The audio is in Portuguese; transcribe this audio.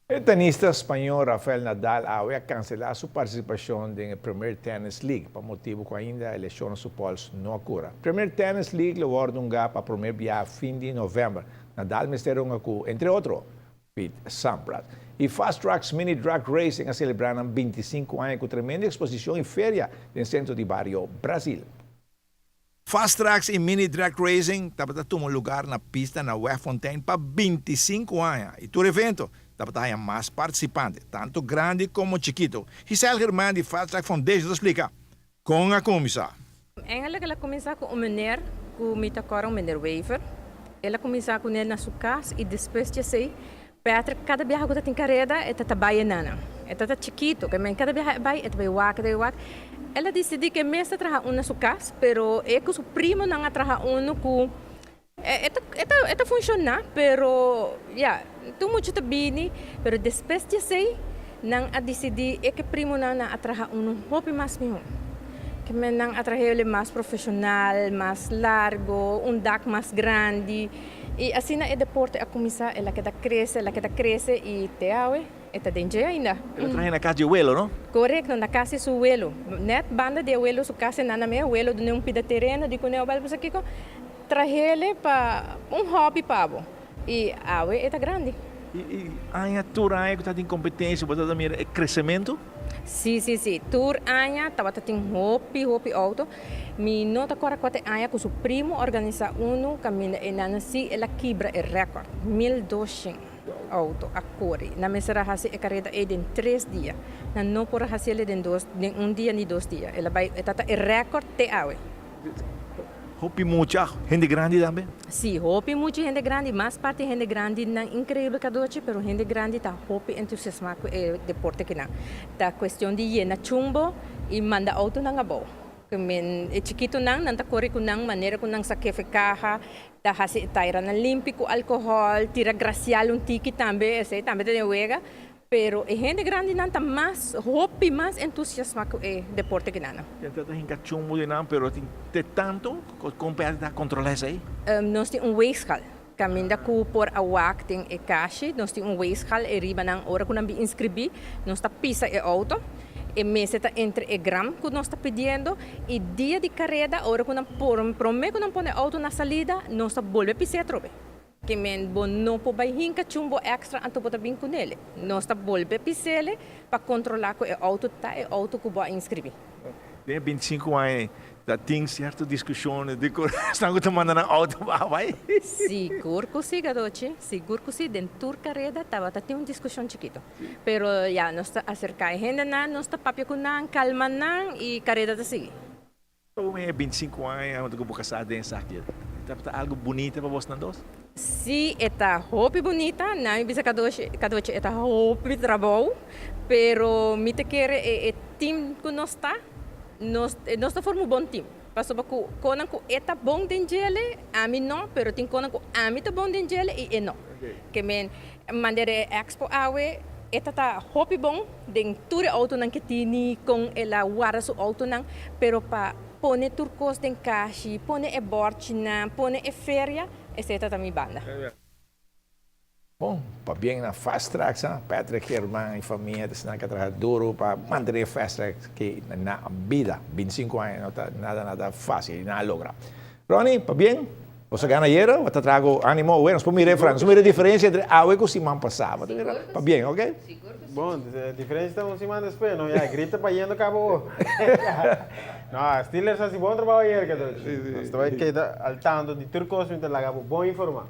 El tenista español Rafael Nadal había cancelado su participación en el Premier Tennis League, por motivo que ainda a eleição no Pols não ocorra. Premier Tennis League lo ordunga para o primeiro dia a fim de novembro. Nadal misterou entre outros, Pete Sampras. E Fast Tracks Mini Drag Racing a celebrar 25 anos com tremenda exposição em feira no centro de barrio Brasil. Fast Tracks e Mini Drag Racing dapat tomar lugar na pista na Westfontein para 25 anos. E todo evento dapat ter mais participantes, tanto grande como chiquito. Giselle Germán de Fast Track Foundation explica com a comissão. Eigenlijk ela começa com o meneer, com o mitacoro, o meneer Wever. Ela começa com ele na sua casa e depois de sei, Patrick, cada viagem que tem carreira, é trabalha nana. É chiquito, que cada viagem vai, é trabalha wak. Ela decidiu que mesmo trabalha na sua casa, pero é que o primo não trabalha com Esta funciona, pero tu muito bem, pero depois de sei, não a decidir é que primo não a trabalhar hobby mais mesmo, que me não a trabalhar mais profissional, mais largo, deck mais grande, e assim é deporte a começar, ela queda cresce e te awe, está dentro ainda. Ela trabalha na casa de abuelo, não? Correto, na casa de seu abuelo, net banda de abuelo, sua casa nada me abuelo, de um pida terreno, de quando eu vou aqui com trabalhar para hobby pavo e a é grande. E a tua que está em competência, você também é crescimento? Sim. Tour anya, estava tendo hobby auto. Mi nota agora quatro anya com o primo organiza caminho e na si ela quebra o recorde, 1200 auto a correr. Na mesera hasi e carreta em 3 dias. Na não por hasi ele em dia nem 2 dias. Ela vai tata o recorde te awe. Hobby mucha gente grande também? Sim, hobby muita gente grande, mais parte gente grande não incrível que doce, pero gente grande tá hobby entusiasmado com o deporte que não. Tá questão de ir na chumbo e manda auto na ngabo. Que men é chiquito não tá corre com não maneira com não sacrificar, tá hasi taira na olímpico, álcool, tira gracial ticket também, esse também tem uega. Pero a gente grande não está mais hobby, mais entusiasmado com o deporte que não. Então tem que chumbo de não, pero tem tanto como para controlar isso aí. Nós temos weeghal. Caminda por a wak tem e caixa, nós temos weeghal e riba nang hora que nós inscrevi, nós está pisa e auto. E mês está entre o gram que nós está pedindo e dia de carreira, hora que nós promete que nós põe auto na salida, nós está volve pisar trobe. Que men não pode hinca chumbo extra anto pode vir com ele. Nós está volve pisele para controlar que o auto que vai inscrever. Tem 25 anos, já tem certa discussão de que estão tomando auto vai. Seguro que sim, dentro da carreira tem uma discussão chiquito. Pero nós está acercar a gente nós está papia com não, calma não e carreira está seguir. Como é 25 anos, eu vou casar dentro aqui. Tá algo bonito para vocês dois? Sim, está hobby bonita, não bisa kadoche está hobby trabalho, pero me te quer é time que nós está formando um bom time. Passou para conan que está bom dentro a mim não, pero tem conan que a mim está bom dentro e não. Que men maneira expo awe está hobby bom dentro do auto não que tem com ela guarda seu auto não, pero para pone turcos den caixa, pone e borchina, pone e feria, essa também banda. Bom, para bem na Fast Track, Patrick Germán e família estão que trabalhar duro para manter Fast Track que na vida, 25 anos, não está nada fácil, nada logra. Ronnie, para bem? Você ganha dinheiro, você trago ânimo, bueno, para mim Frank, você mira a diferença entre a e o Simão passava, para bem, ok? Bom, a diferença está um Simão depois, não? Já grita para indo acabou. Não, Steelers faz bom trabalho aí, que estou aqui al tanto de turcos, me te la bom informar.